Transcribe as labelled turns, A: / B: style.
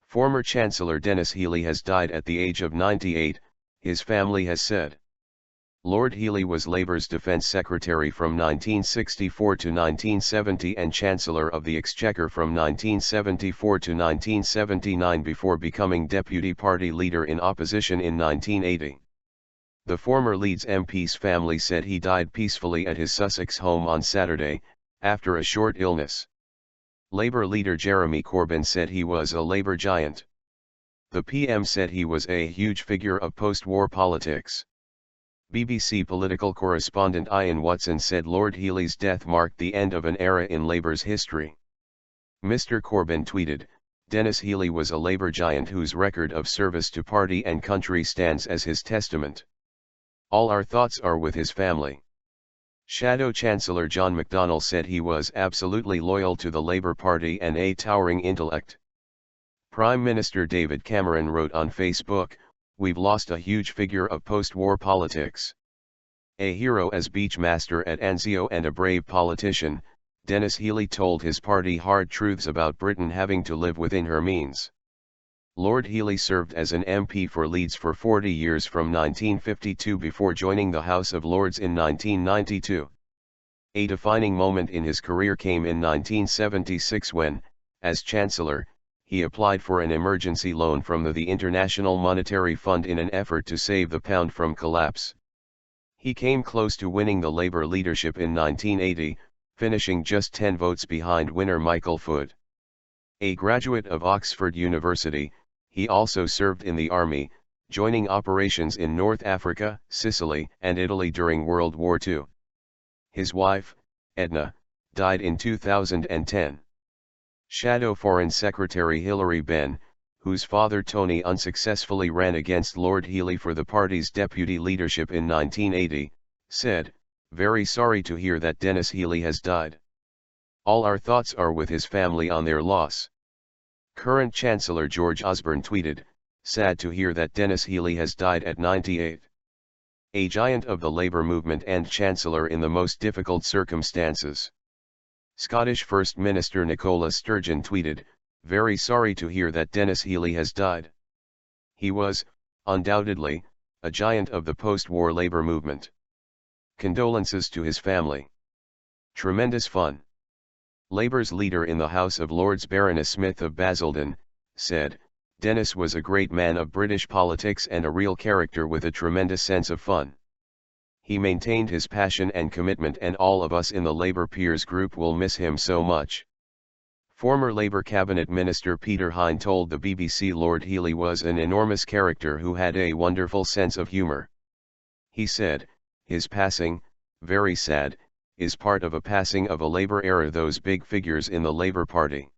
A: Former Chancellor Denis Healey has died at the age of 98, his family has said. Lord Healey was Labour's Defence Secretary from 1964 to 1970 and Chancellor of the Exchequer from 1974 to 1979 before becoming Deputy Party Leader in opposition in 1980. The former Leeds MP's family said he died peacefully at his Sussex home on Saturday, after a short illness. Labour leader Jeremy Corbyn said he was a Labour giant. The PM said he was a huge figure of post-war politics. BBC political correspondent Iain Watson said Lord Healey's death marked the end of an era in Labour's history. Mr. Corbyn tweeted, "Denis Healey was a Labour giant whose record of service to party and country stands as his testament. All our thoughts are with his family." Shadow Chancellor John McDonnell said he was absolutely loyal to the Labour Party and a towering intellect. Prime Minister David Cameron wrote on Facebook, "We've lost a huge figure of post-war politics. A hero as beachmaster at Anzio and a brave politician, Denis Healey told his party hard truths about Britain having to live within her means." Lord Healey served as an MP for Leeds for 40 years from 1952 before joining the House of Lords in 1992. A defining moment in his career came in 1976 when, as Chancellor, he applied for an emergency loan from the International Monetary Fund in an effort to save the pound from collapse. He came close to winning the Labour leadership in 1980, finishing just 10 votes behind winner Michael Foot. A graduate of Oxford University, he also served in the army, joining operations in North Africa, Sicily, and Italy during World War II. His wife, Edna, died in 2010. Shadow Foreign Secretary Hilary Benn, whose father Tony unsuccessfully ran against Lord Healey for the party's deputy leadership in 1980, said, "Very sorry to hear that Denis Healey has died. All our thoughts are with his family on their loss." Current Chancellor George Osborne tweeted, "Sad to hear that Denis Healey has died at 98. A giant of the Labour movement and Chancellor in the most difficult circumstances." Scottish First Minister Nicola Sturgeon tweeted, "Very sorry to hear that Denis Healey has died. He was, undoubtedly, a giant of the post-war Labour movement. Condolences to his family. Tremendous fun." Labour's leader in the House of Lords Baroness Smith of Basildon, said, "Denis was a great man of British politics and a real character with a tremendous sense of fun. He maintained his passion and commitment and all of us in the Labour peers group will miss him so much." Former Labour Cabinet Minister Peter Hine told the BBC Lord Healey was an enormous character who had a wonderful sense of humour. He said, "His passing, very sad, is part of a passing of a Labour era, those big figures in the Labour Party.